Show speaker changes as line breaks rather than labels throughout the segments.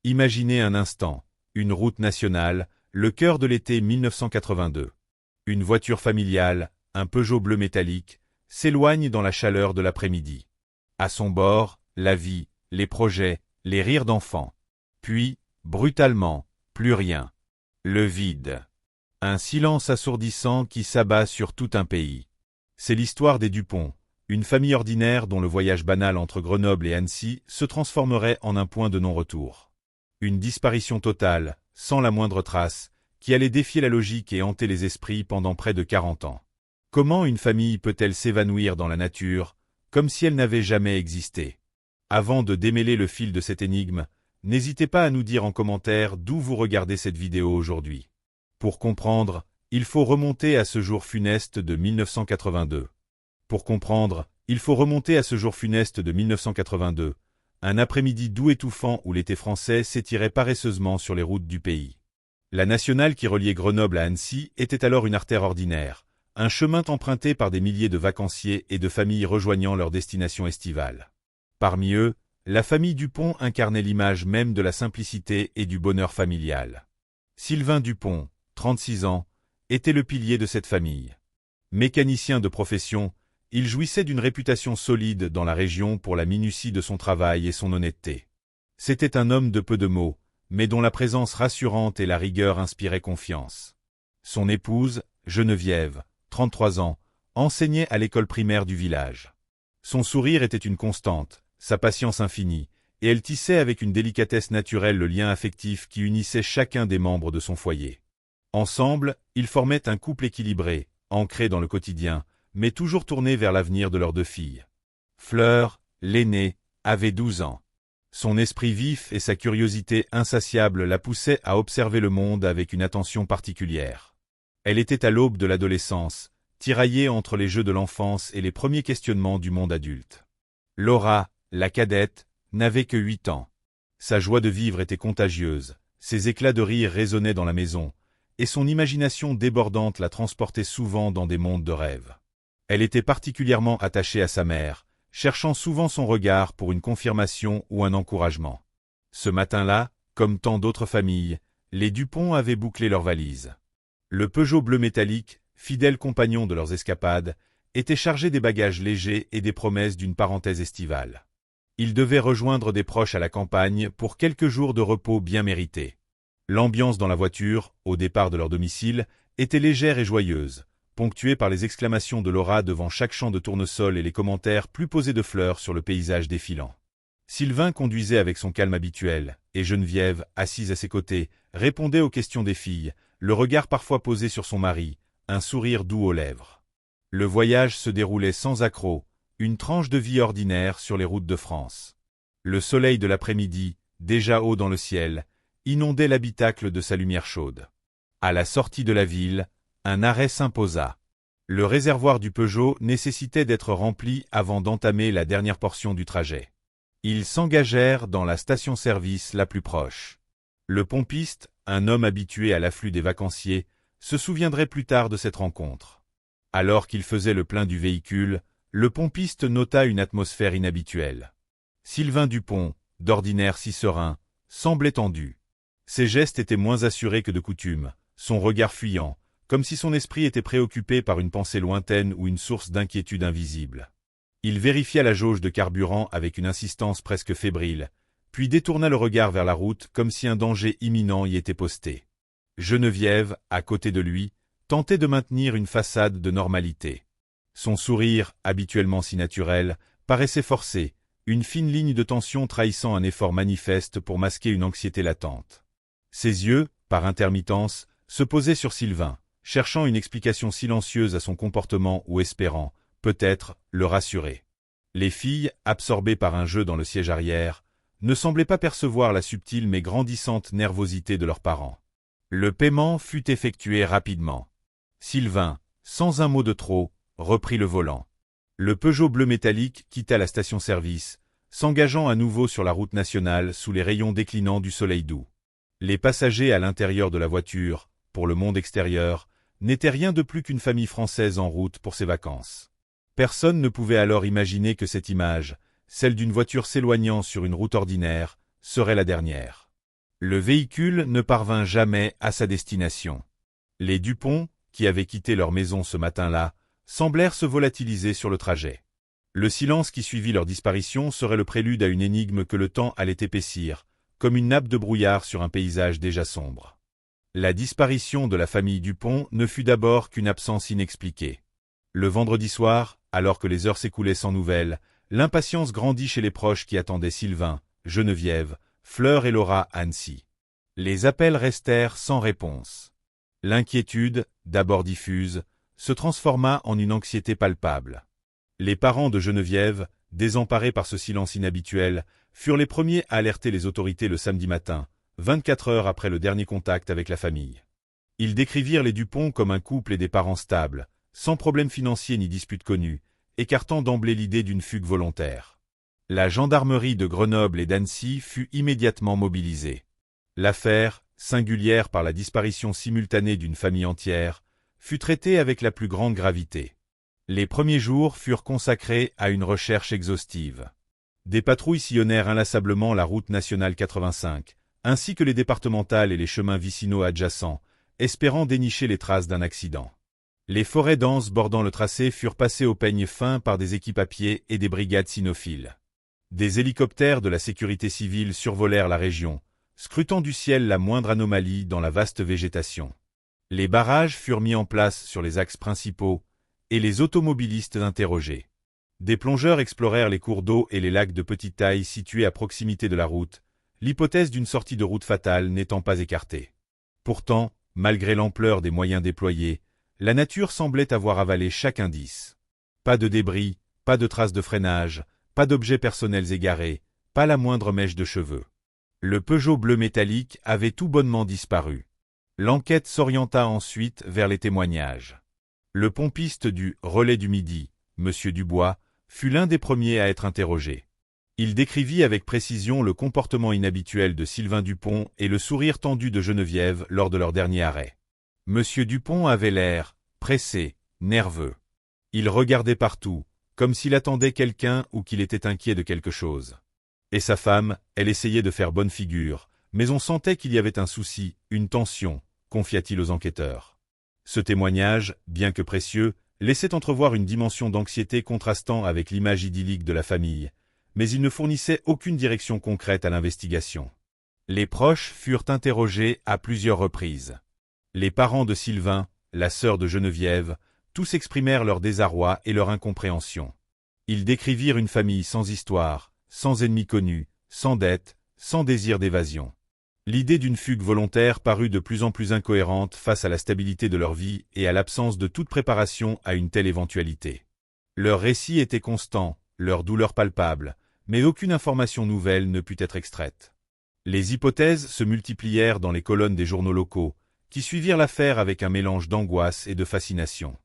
Imaginez un instant, une route nationale, le cœur de l'été 1982. Une voiture familiale, un Peugeot bleu métallique, s'éloigne dans la chaleur de l'après-midi. À son bord, la vie, les projets, les rires d'enfants. Puis, brutalement, plus rien. Le vide. Un silence assourdissant qui s'abat sur tout un pays. C'est l'histoire des Dupont, une famille ordinaire dont le voyage banal entre Grenoble et Annecy se transformerait en un point de non-retour. Une disparition totale, sans la moindre trace, qui allait défier la logique et hanter les esprits pendant près de 40 ans. Comment une famille peut-elle s'évanouir dans la nature, comme si elle n'avait jamais existé? Avant de démêler le fil de cette énigme, n'hésitez pas à nous dire en commentaire d'où vous regardez cette vidéo aujourd'hui. Pour comprendre, il faut remonter à ce jour funeste de 1982. Pour comprendre, il faut remonter à ce jour funeste de 1982, un après-midi doux étouffant où l'été français s'étirait paresseusement sur les routes du pays. La nationale qui reliait Grenoble à Annecy était alors une artère ordinaire, un chemin emprunté par des milliers de vacanciers et de familles rejoignant leur destination estivale. Parmi eux, la famille Dupont incarnait l'image même de la simplicité et du bonheur familial. Sylvain Dupont, 36 ans, était le pilier de cette famille. Mécanicien de profession, il jouissait d'une réputation solide dans la région pour la minutie de son travail et son honnêteté. C'était un homme de peu de mots, mais dont la présence rassurante et la rigueur inspiraient confiance. Son épouse, Geneviève, 33 ans, enseignait à l'école primaire du village. Son sourire était une constante, sa patience infinie, et elle tissait avec une délicatesse naturelle le lien affectif qui unissait chacun des membres de son foyer. Ensemble, ils formaient un couple équilibré, ancré dans le quotidien, mais toujours tourné vers l'avenir de leurs 2 filles. Fleur, l'aînée, avait 12 ans. Son esprit vif et sa curiosité insatiable la poussaient à observer le monde avec une attention particulière. Elle était à l'aube de l'adolescence, tiraillée entre les jeux de l'enfance et les premiers questionnements du monde adulte. Laura, la cadette, n'avait que 8 ans. Sa joie de vivre était contagieuse, ses éclats de rire résonnaient dans la maison, et son imagination débordante la transportait souvent dans des mondes de rêve. Elle était particulièrement attachée à sa mère, cherchant souvent son regard pour une confirmation ou un encouragement. Ce matin-là, comme tant d'autres familles, les Dupont avaient bouclé leurs valises. Le Peugeot bleu métallique, fidèle compagnon de leurs escapades, était chargé des bagages légers et des promesses d'une parenthèse estivale. Ils devaient rejoindre des proches à la campagne pour quelques jours de repos bien mérités. L'ambiance dans la voiture, au départ de leur domicile, était légère et joyeuse, ponctuée par les exclamations de Laura devant chaque champ de tournesol et les commentaires plus posés de fleurs sur le paysage défilant. Sylvain conduisait avec son calme habituel, et Geneviève, assise à ses côtés, répondait aux questions des filles, le regard parfois posé sur son mari, un sourire doux aux lèvres. Le voyage se déroulait sans accroc, une tranche de vie ordinaire sur les routes de France. Le soleil de l'après-midi, déjà haut dans le ciel, inondait l'habitacle de sa lumière chaude. À la sortie de la ville, un arrêt s'imposa. Le réservoir du Peugeot nécessitait d'être rempli avant d'entamer la dernière portion du trajet. Ils s'engagèrent dans la station-service la plus proche. Le pompiste, un homme habitué à l'afflux des vacanciers, se souviendrait plus tard de cette rencontre. Alors qu'il faisait le plein du véhicule, le pompiste nota une atmosphère inhabituelle. Sylvain Dupont, d'ordinaire si serein, semblait tendu. Ses gestes étaient moins assurés que de coutume, son regard fuyant, comme si son esprit était préoccupé par une pensée lointaine ou une source d'inquiétude invisible. Il vérifia la jauge de carburant avec une insistance presque fébrile, puis détourna le regard vers la route comme si un danger imminent y était posté. Geneviève, à côté de lui, tentait de maintenir une façade de normalité. Son sourire, habituellement si naturel, paraissait forcé, une fine ligne de tension trahissant un effort manifeste pour masquer une anxiété latente. Ses yeux, par intermittence, se posaient sur Sylvain, cherchant une explication silencieuse à son comportement ou espérant, peut-être, le rassurer. Les filles, absorbées par un jeu dans le siège arrière, ne semblaient pas percevoir la subtile mais grandissante nervosité de leurs parents. Le paiement fut effectué rapidement. Sylvain, sans un mot de trop, reprit le volant. Le Peugeot bleu métallique quitta la station-service, s'engageant à nouveau sur la route nationale sous les rayons déclinants du soleil doux. Les passagers à l'intérieur de la voiture, pour le monde extérieur, n'étaient rien de plus qu'une famille française en route pour ses vacances. Personne ne pouvait alors imaginer que cette image, celle d'une voiture s'éloignant sur une route ordinaire, serait la dernière. Le véhicule ne parvint jamais à sa destination. Les Dupont, qui avaient quitté leur maison ce matin-là, semblèrent se volatiliser sur le trajet. Le silence qui suivit leur disparition serait le prélude à une énigme que le temps allait épaissir, comme une nappe de brouillard sur un paysage déjà sombre. La disparition de la famille Dupont ne fut d'abord qu'une absence inexpliquée. Le vendredi soir, alors que les heures s'écoulaient sans nouvelles, l'impatience grandit chez les proches qui attendaient Sylvain, Geneviève, Fleur et Laura à Annecy. Les appels restèrent sans réponse. L'inquiétude, d'abord diffuse, se transforma en une anxiété palpable. Les parents de Geneviève, désemparés par ce silence inhabituel, furent les premiers à alerter les autorités le samedi matin, 24 heures après le dernier contact avec la famille. Ils décrivirent les Dupont comme un couple et des parents stables, sans problème financier ni dispute connue, écartant d'emblée l'idée d'une fugue volontaire. La gendarmerie de Grenoble et d'Annecy fut immédiatement mobilisée. L'affaire, singulière par la disparition simultanée d'une famille entière, fut traitée avec la plus grande gravité. Les premiers jours furent consacrés à une recherche exhaustive. Des patrouilles sillonnèrent inlassablement la route nationale 85, ainsi que les départementales et les chemins vicinaux adjacents, espérant dénicher les traces d'un accident. Les forêts denses bordant le tracé furent passées au peigne fin par des équipes à pied et des brigades cynophiles. Des hélicoptères de la sécurité civile survolèrent la région, scrutant du ciel la moindre anomalie dans la vaste végétation. Les barrages furent mis en place sur les axes principaux, et les automobilistes interrogés. Des plongeurs explorèrent les cours d'eau et les lacs de petite taille situés à proximité de la route, l'hypothèse d'une sortie de route fatale n'étant pas écartée. Pourtant, malgré l'ampleur des moyens déployés, la nature semblait avoir avalé chaque indice. Pas de débris, pas de traces de freinage, pas d'objets personnels égarés, pas la moindre mèche de cheveux. Le Peugeot bleu métallique avait tout bonnement disparu. L'enquête s'orienta ensuite vers les témoignages. Le pompiste du Relais du Midi, M. Dubois, fut l'un des premiers à être interrogé. Il décrivit avec précision le comportement inhabituel de Sylvain Dupont et le sourire tendu de Geneviève lors de leur dernier arrêt. M. Dupont avait l'air pressé, nerveux. Il regardait partout, comme s'il attendait quelqu'un ou qu'il était inquiet de quelque chose. Et sa femme, elle essayait de faire bonne figure, mais on sentait qu'il y avait un souci, une tension, confia-t-il aux enquêteurs. Ce témoignage, bien que précieux, laissait entrevoir une dimension d'anxiété contrastant avec l'image idyllique de la famille, mais il ne fournissait aucune direction concrète à l'investigation. Les proches furent interrogés à plusieurs reprises. Les parents de Sylvain, la sœur de Geneviève, tous exprimèrent leur désarroi et leur incompréhension. Ils décrivirent une famille sans histoire, sans ennemis connus, sans dette, sans désir d'évasion. L'idée d'une fugue volontaire parut de plus en plus incohérente face à la stabilité de leur vie et à l'absence de toute préparation à une telle éventualité. Leur récit était constant, leur douleur palpable, mais aucune information nouvelle ne put être extraite. Les hypothèses se multiplièrent dans les colonnes des journaux locaux, qui suivirent l'affaire avec un mélange d'angoisse et de fascination.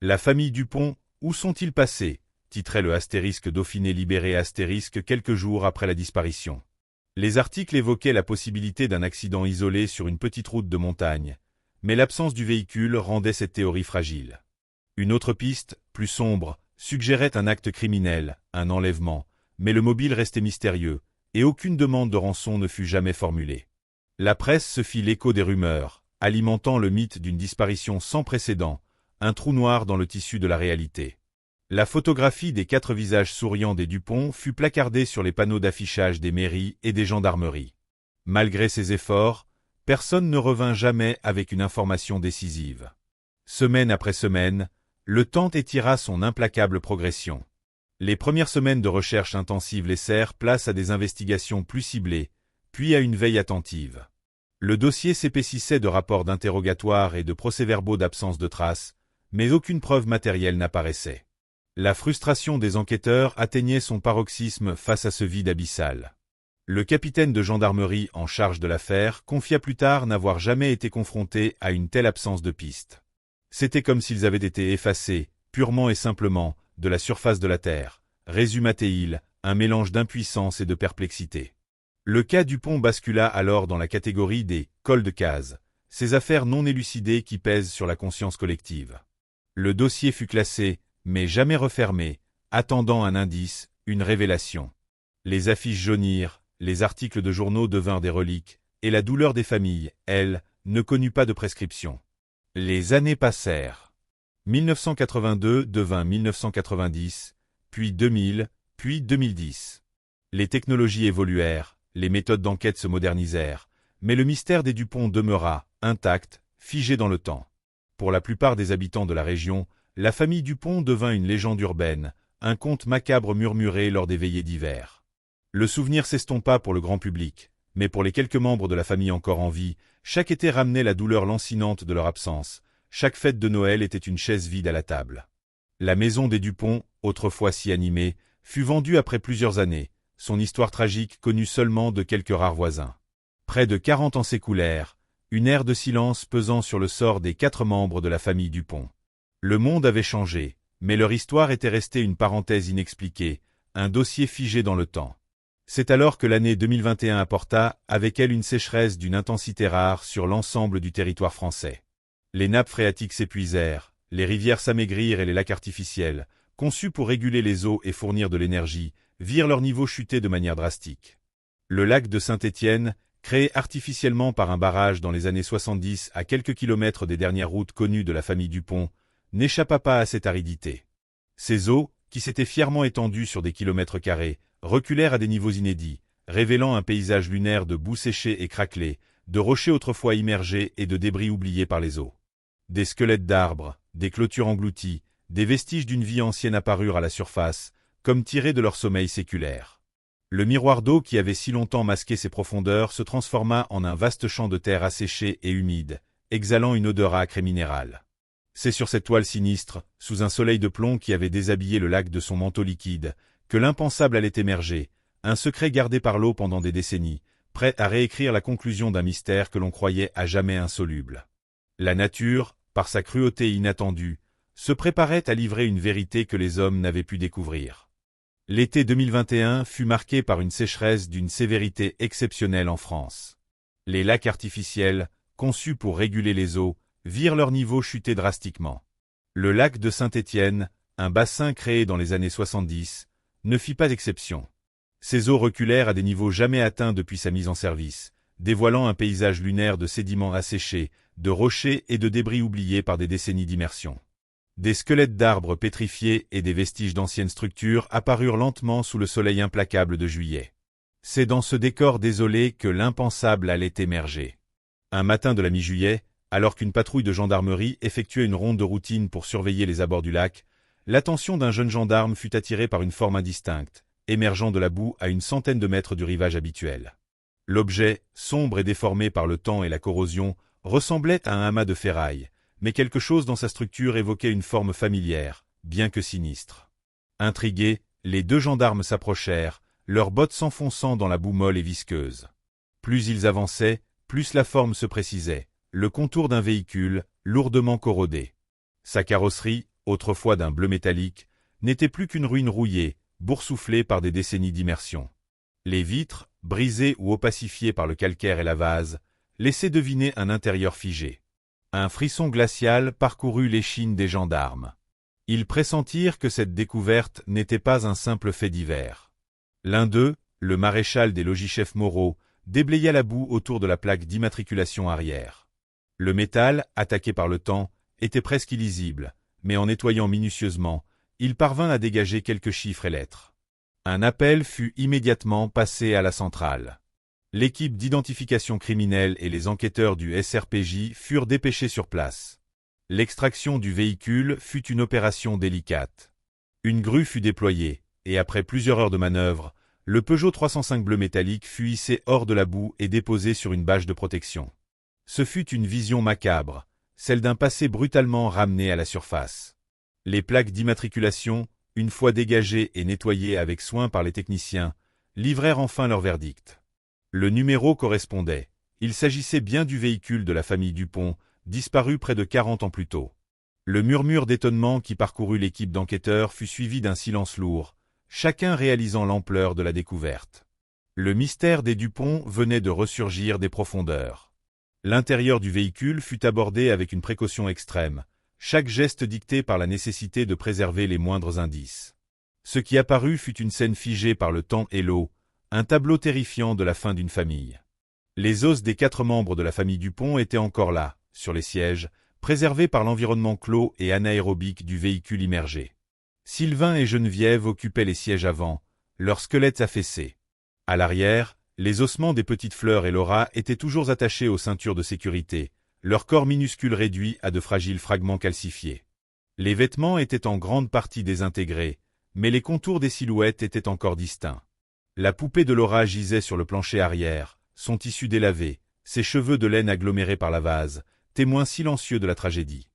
La famille Dupont, où sont-ils passés? Titrait le astérisque Dauphiné Libéré astérisque quelques jours après la disparition. Les articles évoquaient la possibilité d'un accident isolé sur une petite route de montagne, mais l'absence du véhicule rendait cette théorie fragile. Une autre piste, plus sombre, suggérait un acte criminel, un enlèvement, mais le mobile restait mystérieux, et aucune demande de rançon ne fut jamais formulée. La presse se fit l'écho des rumeurs, alimentant le mythe d'une disparition sans précédent, un trou noir dans le tissu de la réalité. La photographie des 4 visages souriants des Dupont fut placardée sur les panneaux d'affichage des mairies et des gendarmeries. Malgré ces efforts, personne ne revint jamais avec une information décisive. Semaine après semaine, le temps étira son implacable progression. Les premières semaines de recherche intensive laissèrent place à des investigations plus ciblées, puis à une veille attentive. Le dossier s'épaississait de rapports d'interrogatoire et de procès-verbaux d'absence de traces, mais aucune preuve matérielle n'apparaissait. La frustration des enquêteurs atteignait son paroxysme face à ce vide abyssal. Le capitaine de gendarmerie en charge de l'affaire confia plus tard n'avoir jamais été confronté à une telle absence de piste. C'était comme s'ils avaient été effacés, purement et simplement, de la surface de la Terre, résuma-t-il, un mélange d'impuissance et de perplexité. Le cas Dupont bascula alors dans la catégorie des « cols de case », ces affaires non élucidées qui pèsent sur la conscience collective. Le dossier fut classé, mais jamais refermé, attendant un indice, une révélation. Les affiches jaunirent, les articles de journaux devinrent des reliques, et la douleur des familles, elle, ne connut pas de prescription. Les années passèrent. 1982 devint 1990, puis 2000, puis 2010. Les technologies évoluèrent, les méthodes d'enquête se modernisèrent, mais le mystère des Dupont demeura, intact, figé dans le temps. Pour la plupart des habitants de la région, la famille Dupont devint une légende urbaine, un conte macabre murmuré lors des veillées d'hiver. Le souvenir s'estompa pour le grand public, mais pour les quelques membres de la famille encore en vie, chaque été ramenait la douleur lancinante de leur absence, chaque fête de Noël était une chaise vide à la table. La maison des Dupont, autrefois si animée, fut vendue après plusieurs années, son histoire tragique connue seulement de quelques rares voisins. Près de 40 ans s'écoulèrent, une ère de silence pesant sur le sort des 4 membres de la famille Dupont. Le monde avait changé, mais leur histoire était restée une parenthèse inexpliquée, un dossier figé dans le temps. C'est alors que l'année 2021 apporta, avec elle une sécheresse d'une intensité rare sur l'ensemble du territoire français. Les nappes phréatiques s'épuisèrent, les rivières s'amaigrirent et les lacs artificiels, conçus pour réguler les eaux et fournir de l'énergie, virent leur niveau chuter de manière drastique. Le lac de Saint-Étienne, créé artificiellement par un barrage dans les années 70 à quelques kilomètres des dernières routes connues de la famille Dupont, n'échappa pas à cette aridité. Ces eaux, qui s'étaient fièrement étendues sur des kilomètres carrés, reculèrent à des niveaux inédits, révélant un paysage lunaire de boue séchée et craquelée, de rochers autrefois immergés et de débris oubliés par les eaux. Des squelettes d'arbres, des clôtures englouties, des vestiges d'une vie ancienne apparurent à la surface, comme tirés de leur sommeil séculaire. Le miroir d'eau qui avait si longtemps masqué ses profondeurs se transforma en un vaste champ de terre asséché et humide, exhalant une odeur âcre et minérale. C'est sur cette toile sinistre, sous un soleil de plomb qui avait déshabillé le lac de son manteau liquide, que l'impensable allait émerger, un secret gardé par l'eau pendant des décennies, prêt à réécrire la conclusion d'un mystère que l'on croyait à jamais insoluble. La nature, par sa cruauté inattendue, se préparait à livrer une vérité que les hommes n'avaient pu découvrir. L'été 2021 fut marqué par une sécheresse d'une sévérité exceptionnelle en France. Les lacs artificiels, conçus pour réguler les eaux, virent leur niveau chuter drastiquement. Le lac de Saint-Étienne, un bassin créé dans les années 70, ne fit pas exception. Ses eaux reculèrent à des niveaux jamais atteints depuis sa mise en service, dévoilant un paysage lunaire de sédiments asséchés, de rochers et de débris oubliés par des décennies d'immersion. Des squelettes d'arbres pétrifiés et des vestiges d'anciennes structures apparurent lentement sous le soleil implacable de juillet. C'est dans ce décor désolé que l'impensable allait émerger. Un matin de la mi-juillet, alors qu'une patrouille de gendarmerie effectuait une ronde de routine pour surveiller les abords du lac, l'attention d'un jeune gendarme fut attirée par une forme indistincte, émergeant de la boue à une centaine de mètres du rivage habituel. L'objet, sombre et déformé par le temps et la corrosion, ressemblait à un amas de ferraille, mais quelque chose dans sa structure évoquait une forme familière, bien que sinistre. Intrigués, les 2 gendarmes s'approchèrent, leurs bottes s'enfonçant dans la boue molle et visqueuse. Plus ils avançaient, plus la forme se précisait, le contour d'un véhicule, lourdement corrodé. Sa carrosserie, autrefois d'un bleu métallique, n'était plus qu'une ruine rouillée, boursouflée par des décennies d'immersion. Les vitres, brisées ou opacifiées par le calcaire et la vase, laissaient deviner un intérieur figé. Un frisson glacial parcourut l'échine des gendarmes. Ils pressentirent que cette découverte n'était pas un simple fait divers. L'un d'eux, le maréchal des logis-chefs Moreau, déblaya la boue autour de la plaque d'immatriculation arrière. Le métal, attaqué par le temps, était presque illisible, mais en nettoyant minutieusement, il parvint à dégager quelques chiffres et lettres. Un appel fut immédiatement passé à la centrale. L'équipe d'identification criminelle et les enquêteurs du SRPJ furent dépêchés sur place. L'extraction du véhicule fut une opération délicate. Une grue fut déployée, et après plusieurs heures de manœuvre, le Peugeot 305 bleu métallique fut hissé hors de la boue et déposé sur une bâche de protection. Ce fut une vision macabre, celle d'un passé brutalement ramené à la surface. Les plaques d'immatriculation, une fois dégagées et nettoyées avec soin par les techniciens, livrèrent enfin leur verdict. Le numéro correspondait. Il s'agissait bien du véhicule de la famille Dupont, disparu près de 40 ans plus tôt. Le murmure d'étonnement qui parcourut l'équipe d'enquêteurs fut suivi d'un silence lourd, chacun réalisant l'ampleur de la découverte. Le mystère des Dupont venait de ressurgir des profondeurs. L'intérieur du véhicule fut abordé avec une précaution extrême, chaque geste dicté par la nécessité de préserver les moindres indices. Ce qui apparut fut une scène figée par le temps et l'eau, un tableau terrifiant de la fin d'une famille. Les os des 4 membres de la famille Dupont étaient encore là, sur les sièges, préservés par l'environnement clos et anaérobique du véhicule immergé. Sylvain et Geneviève occupaient les sièges avant, leurs squelettes affaissés. À l'arrière, les ossements des petites Fleurs et Laura étaient toujours attachés aux ceintures de sécurité, leurs corps minuscules réduits à de fragiles fragments calcifiés. Les vêtements étaient en grande partie désintégrés, mais les contours des silhouettes étaient encore distincts. La poupée de Laura gisait sur le plancher arrière, son tissu délavé, ses cheveux de laine agglomérés par la vase, témoin silencieux de la tragédie.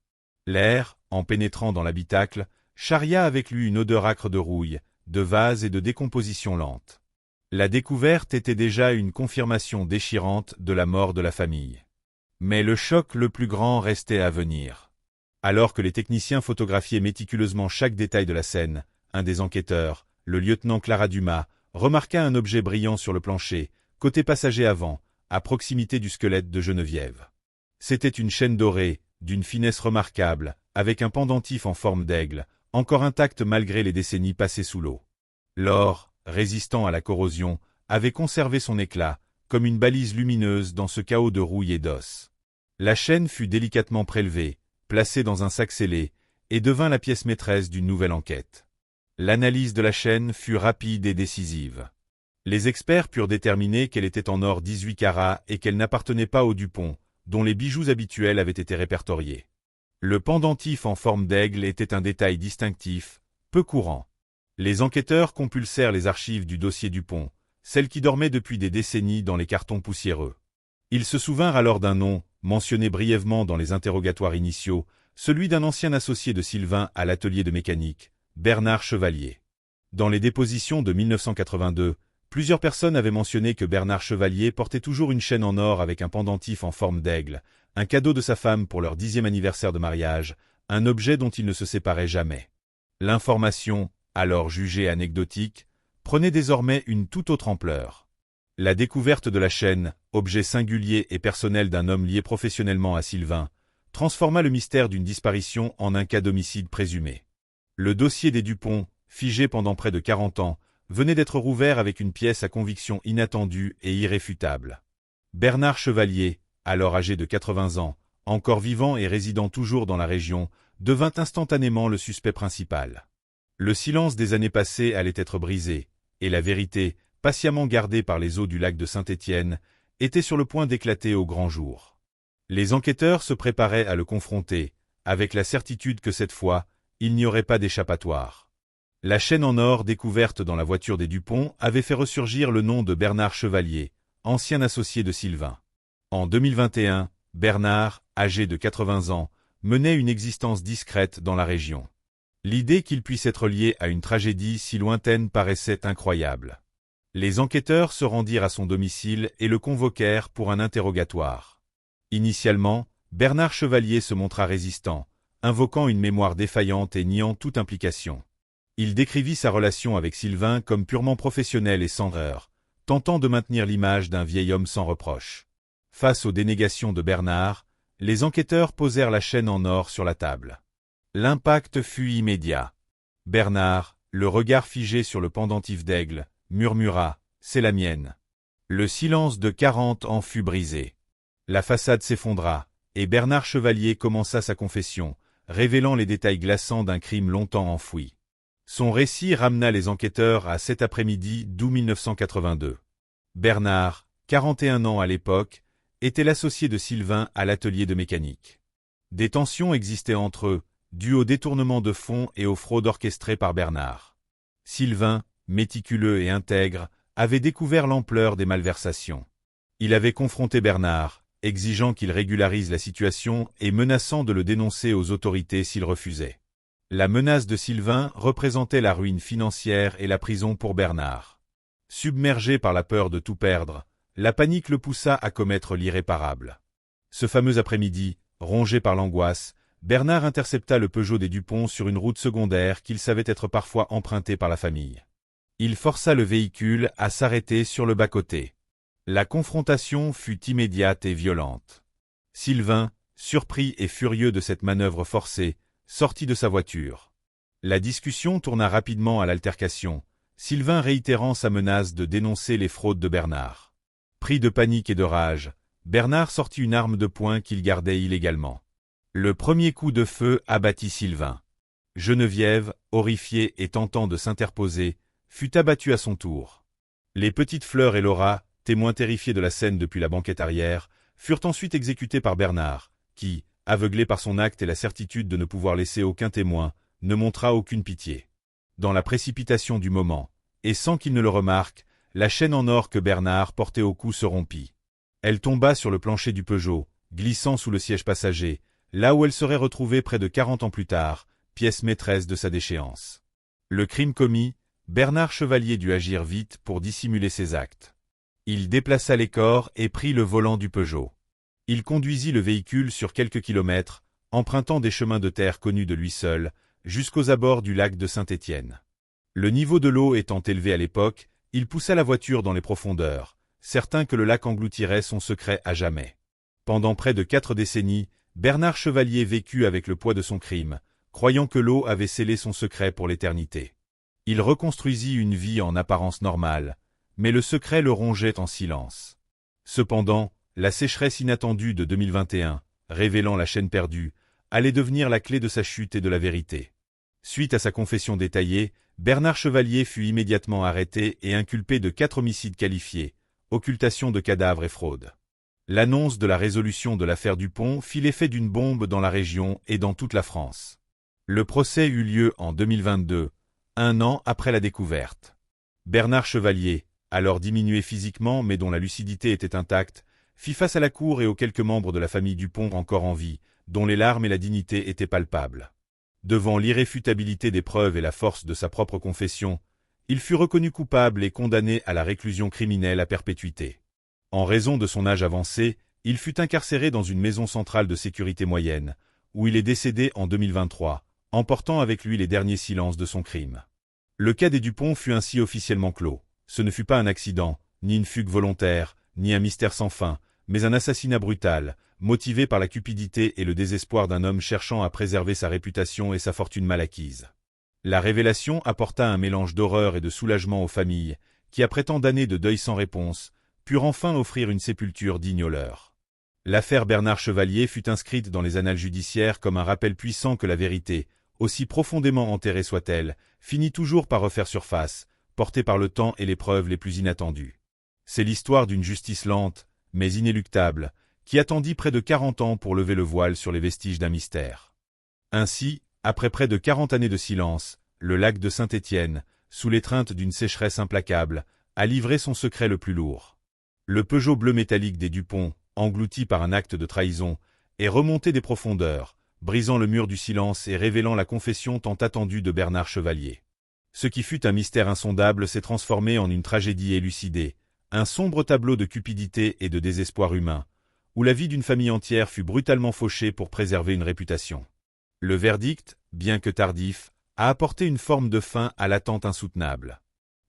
L'air, en pénétrant dans l'habitacle, charria avec lui une odeur âcre de rouille, de vase et de décomposition lente. La découverte était déjà une confirmation déchirante de la mort de la famille. Mais le choc le plus grand restait à venir. Alors que les techniciens photographiaient méticuleusement chaque détail de la scène, un des enquêteurs, le lieutenant Clara Dumas, remarqua un objet brillant sur le plancher, côté passager avant, à proximité du squelette de Geneviève. C'était une chaîne dorée, d'une finesse remarquable, avec un pendentif en forme d'aigle, encore intact malgré les décennies passées sous l'eau. L'or, résistant à la corrosion, avait conservé son éclat, comme une balise lumineuse dans ce chaos de rouille et d'os. La chaîne fut délicatement prélevée, placée dans un sac scellé, et devint la pièce maîtresse d'une nouvelle enquête. L'analyse de la chaîne fut rapide et décisive. Les experts purent déterminer qu'elle était en or 18 carats et qu'elle n'appartenait pas aux Dupont, dont les bijoux habituels avaient été répertoriés. Le pendentif en forme d'aigle était un détail distinctif, peu courant. Les enquêteurs compulsèrent les archives du dossier Dupont, celles qui dormaient depuis des décennies dans les cartons poussiéreux. Ils se souvinrent alors d'un nom, mentionné brièvement dans les interrogatoires initiaux, celui d'un ancien associé de Sylvain à l'atelier de mécanique, Bernard Chevalier. Dans les dépositions de 1982, plusieurs personnes avaient mentionné que Bernard Chevalier portait toujours une chaîne en or avec un pendentif en forme d'aigle, un cadeau de sa femme pour leur 10e anniversaire de mariage, un objet dont il ne se séparait jamais. L'information, alors jugée anecdotique, prenait désormais une toute autre ampleur. La découverte de la chaîne, objet singulier et personnel d'un homme lié professionnellement à Sylvain, transforma le mystère d'une disparition en un cas d'homicide présumé. Le dossier des Dupont, figé pendant près de 40 ans, venait d'être rouvert avec une pièce à conviction inattendue et irréfutable. Bernard Chevalier, alors âgé de 80 ans, encore vivant et résidant toujours dans la région, devint instantanément le suspect principal. Le silence des années passées allait être brisé, et la vérité, patiemment gardée par les eaux du lac de Saint-Étienne, était sur le point d'éclater au grand jour. Les enquêteurs se préparaient à le confronter, avec la certitude que cette fois, il n'y aurait pas d'échappatoire. La chaîne en or découverte dans la voiture des Dupont avait fait ressurgir le nom de Bernard Chevalier, ancien associé de Sylvain. En 2021, Bernard, âgé de 80 ans, menait une existence discrète dans la région. L'idée qu'il puisse être lié à une tragédie si lointaine paraissait incroyable. Les enquêteurs se rendirent à son domicile et le convoquèrent pour un interrogatoire. Initialement, Bernard Chevalier se montra résistant, invoquant une mémoire défaillante et niant toute implication. Il décrivit sa relation avec Sylvain comme purement professionnelle et sans heurts, tentant de maintenir l'image d'un vieil homme sans reproche. Face aux dénégations de Bernard, les enquêteurs posèrent la chaîne en or sur la table. L'impact fut immédiat. Bernard, le regard figé sur le pendentif d'aigle, murmura « C'est la mienne ». Le silence de 40 ans fut brisé. La façade s'effondra, et Bernard Chevalier commença sa confession, révélant les détails glaçants d'un crime longtemps enfoui. Son récit ramena les enquêteurs à cet après-midi d'août 1982. Bernard, 41 ans à l'époque, était l'associé de Sylvain à l'atelier de mécanique. Des tensions existaient entre eux, dues au détournement de fonds et aux fraudes orchestrées par Bernard. Sylvain, méticuleux et intègre, avait découvert l'ampleur des malversations. Il avait confronté Bernard, exigeant qu'il régularise la situation et menaçant de le dénoncer aux autorités s'il refusait. La menace de Sylvain représentait la ruine financière et la prison pour Bernard. Submergé par la peur de tout perdre, la panique le poussa à commettre l'irréparable. Ce fameux après-midi, rongé par l'angoisse, Bernard intercepta le Peugeot des Dupont sur une route secondaire qu'il savait être parfois empruntée par la famille. Il força le véhicule à s'arrêter sur le bas-côté. La confrontation fut immédiate et violente. Sylvain, surpris et furieux de cette manœuvre forcée, sortit de sa voiture. La discussion tourna rapidement à l'altercation, Sylvain réitérant sa menace de dénoncer les fraudes de Bernard. Pris de panique et de rage, Bernard sortit une arme de poing qu'il gardait illégalement. Le premier coup de feu abattit Sylvain. Geneviève, horrifiée et tentant de s'interposer, fut abattue à son tour. Les petites Fleurs et Laura, témoins terrifiés de la scène depuis la banquette arrière, furent ensuite exécutés par Bernard, qui, aveuglé par son acte et la certitude de ne pouvoir laisser aucun témoin, ne montra aucune pitié. Dans la précipitation du moment, et sans qu'il ne le remarque, la chaîne en or que Bernard portait au cou se rompit. Elle tomba sur le plancher du Peugeot, glissant sous le siège passager, là où elle serait retrouvée près de 40 ans plus tard, pièce maîtresse de sa déchéance. Le crime commis, Bernard Chevalier dut agir vite pour dissimuler ses actes. Il déplaça les corps et prit le volant du Peugeot. Il conduisit le véhicule sur quelques kilomètres, empruntant des chemins de terre connus de lui seul, jusqu'aux abords du lac de Saint-Étienne. Le niveau de l'eau étant élevé à l'époque, il poussa la voiture dans les profondeurs, certain que le lac engloutirait son secret à jamais. Pendant près de 4 décennies, Bernard Chevalier vécut avec le poids de son crime, croyant que l'eau avait scellé son secret pour l'éternité. Il reconstruisit une vie en apparence normale, mais le secret le rongeait en silence. Cependant, la sécheresse inattendue de 2021, révélant la chaîne perdue, allait devenir la clé de sa chute et de la vérité. Suite à sa confession détaillée, Bernard Chevalier fut immédiatement arrêté et inculpé de 4 homicides qualifiés, occultation de cadavres et fraude. L'annonce de la résolution de l'affaire Dupont fit l'effet d'une bombe dans la région et dans toute la France. Le procès eut lieu en 2022, 1 an après la découverte. Bernard Chevalier, alors diminué physiquement mais dont la lucidité était intacte, fit face à la cour et aux quelques membres de la famille Dupont encore en vie, dont les larmes et la dignité étaient palpables. Devant l'irréfutabilité des preuves et la force de sa propre confession, il fut reconnu coupable et condamné à la réclusion criminelle à perpétuité. En raison de son âge avancé, il fut incarcéré dans une maison centrale de sécurité moyenne, où il est décédé en 2023, emportant avec lui les derniers silences de son crime. Le cas des Dupont fut ainsi officiellement clos. Ce ne fut pas un accident, ni une fugue volontaire, ni un mystère sans fin, mais un assassinat brutal, motivé par la cupidité et le désespoir d'un homme cherchant à préserver sa réputation et sa fortune mal acquise. La révélation apporta un mélange d'horreur et de soulagement aux familles, qui après tant d'années de deuil sans réponse, purent enfin offrir une sépulture digne aux leurs. L'affaire Bernard Chevalier fut inscrite dans les annales judiciaires comme un rappel puissant que la vérité, aussi profondément enterrée soit-elle, finit toujours par refaire surface, portée par le temps et les preuves les plus inattendues. C'est l'histoire d'une justice lente, mais inéluctable, qui attendit près de 40 ans pour lever le voile sur les vestiges d'un mystère. Ainsi, après près de 40 années de silence, le lac de Saint-Étienne, sous l'étreinte d'une sécheresse implacable, a livré son secret le plus lourd. Le Peugeot bleu métallique des Dupont, englouti par un acte de trahison, est remonté des profondeurs, brisant le mur du silence et révélant la confession tant attendue de Bernard Chevalier. Ce qui fut un mystère insondable s'est transformé en une tragédie élucidée, un sombre tableau de cupidité et de désespoir humain, où la vie d'une famille entière fut brutalement fauchée pour préserver une réputation. Le verdict, bien que tardif, a apporté une forme de fin à l'attente insoutenable.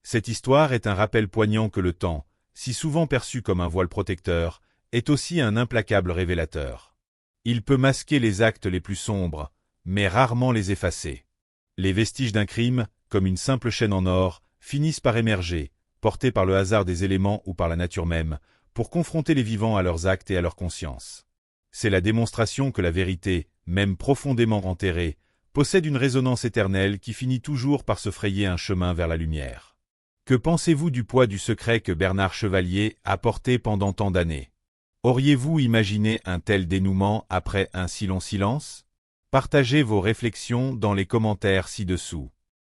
Cette histoire est un rappel poignant que le temps, si souvent perçu comme un voile protecteur, est aussi un implacable révélateur. Il peut masquer les actes les plus sombres, mais rarement les effacer. Les vestiges d'un crime, comme une simple chaîne en or, finissent par émerger, portés par le hasard des éléments ou par la nature même, pour confronter les vivants à leurs actes et à leur conscience. C'est la démonstration que la vérité, même profondément enterrée, possède une résonance éternelle qui finit toujours par se frayer un chemin vers la lumière. Que pensez-vous du poids du secret que Bernard Chevalier a porté pendant tant d'années? Auriez-vous imaginé un tel dénouement après un si long silence? Partagez vos réflexions dans les commentaires ci-dessous.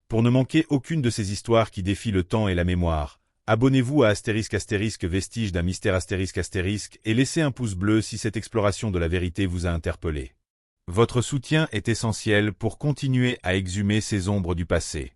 Pour ne manquer aucune de ces histoires qui défient le temps et la mémoire, abonnez-vous à ** Vestiges d'un mystère ** et laissez un pouce bleu si cette exploration de la vérité vous a interpellé. Votre soutien est essentiel pour continuer à exhumer ces ombres du passé.